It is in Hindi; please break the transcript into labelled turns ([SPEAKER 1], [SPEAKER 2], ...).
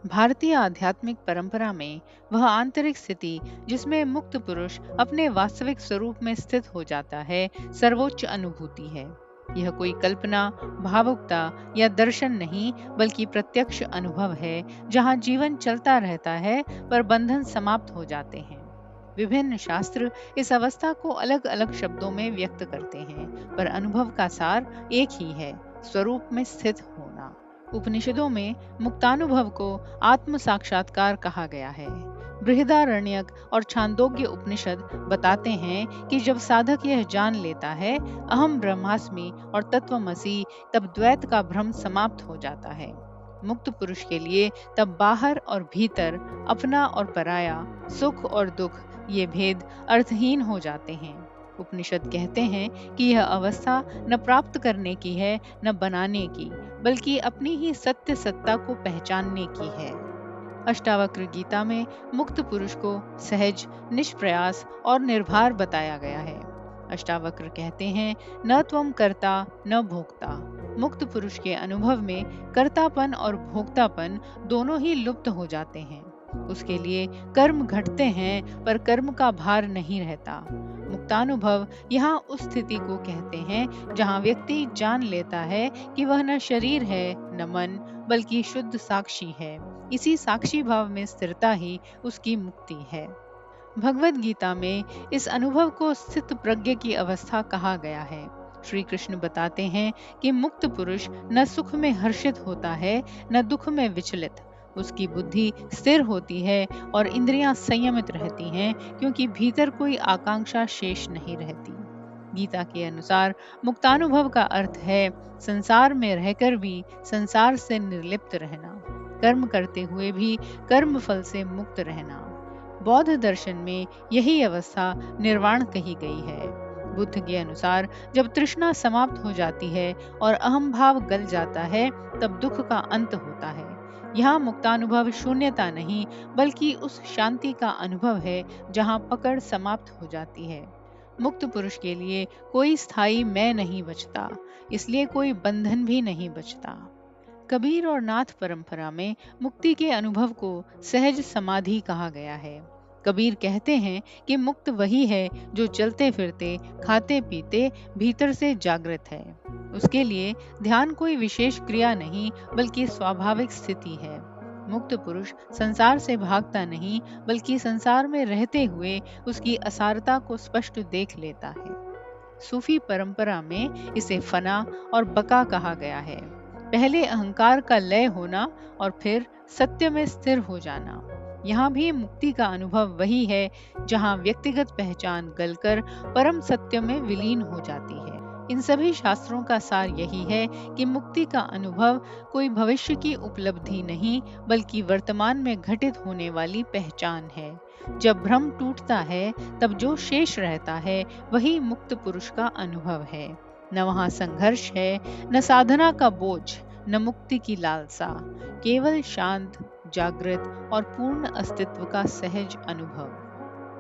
[SPEAKER 1] भारतीय आध्यात्मिक परंपरा में वह आंतरिक स्थिति जिसमें मुक्त पुरुष अपने वास्तविक स्वरूप में स्थित हो जाता है, सर्वोच्च अनुभूति है। यह कोई कल्पना, भावुकता या दर्शन नहीं, बल्कि प्रत्यक्ष अनुभव है, जहाँ जीवन चलता रहता है पर बंधन समाप्त हो जाते हैं। विभिन्न शास्त्र इस अवस्था को अलग अलग शब्दों में व्यक्त करते हैं, पर अनुभव का सार एक ही है: स्वरूप में स्थित होना। उपनिषदों में मुक्तानुभव को आत्म साक्षात्कार कहा गया है। बृहदारण्यक और छांदोग्य उपनिषद बताते हैं कि जब साधक यह जान लेता है, अहम ब्रह्मास्मि और तत्वमसि, तब द्वैत का भ्रम समाप्त हो जाता है। मुक्त पुरुष के लिए तब बाहर और भीतर, अपना और पराया, सुख और दुख, ये भेद अर्थहीन हो जाते हैं। उपनिषद कहते हैं कि यह अवस्था न प्राप्त करने की है, न बनाने की, बल्कि अपनी ही सत्य सत्ता को पहचानने की है। अष्टावक्र गीता में मुक्त पुरुष को सहज, निष्प्रयास और निर्भर बताया गया है। अष्टावक्र कहते हैं, न त्वम कर्ता न भोक्ता। मुक्त पुरुष के अनुभव में कर्तापन और भोक्तापन दोनों ही लुप्त हो जाते हैं। उसके लिए कर्म घटते हैं पर कर्म का भार नहीं रहता। मुक्तानुभव यहाँ उस स्थिति को कहते हैं जहाँ व्यक्ति जान लेता है कि वह न शरीर है न मन, बल्कि शुद्ध साक्षी है। इसी साक्षी भाव में स्थिरता ही उसकी मुक्ति है। भगवद गीता में इस अनुभव को स्थित प्रज्ञ की अवस्था कहा गया है। श्री कृष्ण बताते हैं कि मुक्त पुरुष न सुख में हर्षित होता है न दुख में विचलित। उसकी बुद्धि स्थिर होती है और इंद्रियां संयमित रहती हैं, क्योंकि भीतर कोई आकांक्षा शेष नहीं रहती। गीता के अनुसार मुक्तानुभव का अर्थ है संसार में रहकर भी संसार से निर्लिप्त रहना, कर्म करते हुए भी कर्म फल से मुक्त रहना। बौद्ध दर्शन में यही अवस्था निर्वाण कही गई है। बुद्ध के अनुसार जब तृष्णा समाप्त हो जाती है और अहम भाव गल जाता है, तब दुख का अंत होता है। यहाँ मुक्तानुभव शून्यता नहीं, बल्कि उस शांति का अनुभव है जहाँ पकड़ समाप्त हो जाती है। मुक्त पुरुष के लिए कोई स्थायी मैं नहीं बचता, इसलिए कोई बंधन भी नहीं बचता। कबीर और नाथ परंपरा में मुक्ति के अनुभव को सहज समाधि कहा गया है। कबीर कहते हैं कि मुक्त वही है जो चलते फिरते, खाते पीते, भीतर से जागृत है। उसके लिए ध्यान कोई विशेष क्रिया नहीं, बल्कि स्वाभाविक स्थिति है। मुक्त पुरुष संसार से भागता नहीं, बल्कि संसार में रहते हुए उसकी असारता को स्पष्ट देख लेता है। सूफी परंपरा में इसे फना और बका कहा गया है। पहले अहंकार का लय होना और फिर सत्य में स्थिर हो जाना। यहाँ भी मुक्ति का अनुभव वही है जहाँ व्यक्तिगत पहचान गलकर परम सत्य में विलीन हो जाती है। इन सभी शास्त्रों का सार यही है कि मुक्ति का अनुभव कोई भविष्य की उपलब्धि नहीं, बल्कि वर्तमान में घटित होने वाली पहचान है। जब भ्रम टूटता है, तब जो शेष रहता है वही मुक्त पुरुष का अनुभव है। न वहाँ संघर्ष है, न साधना का बोझ, न मुक्ति की लालसा, केवल शांत, जागृत और पूर्ण अस्तित्व का सहज अनुभव।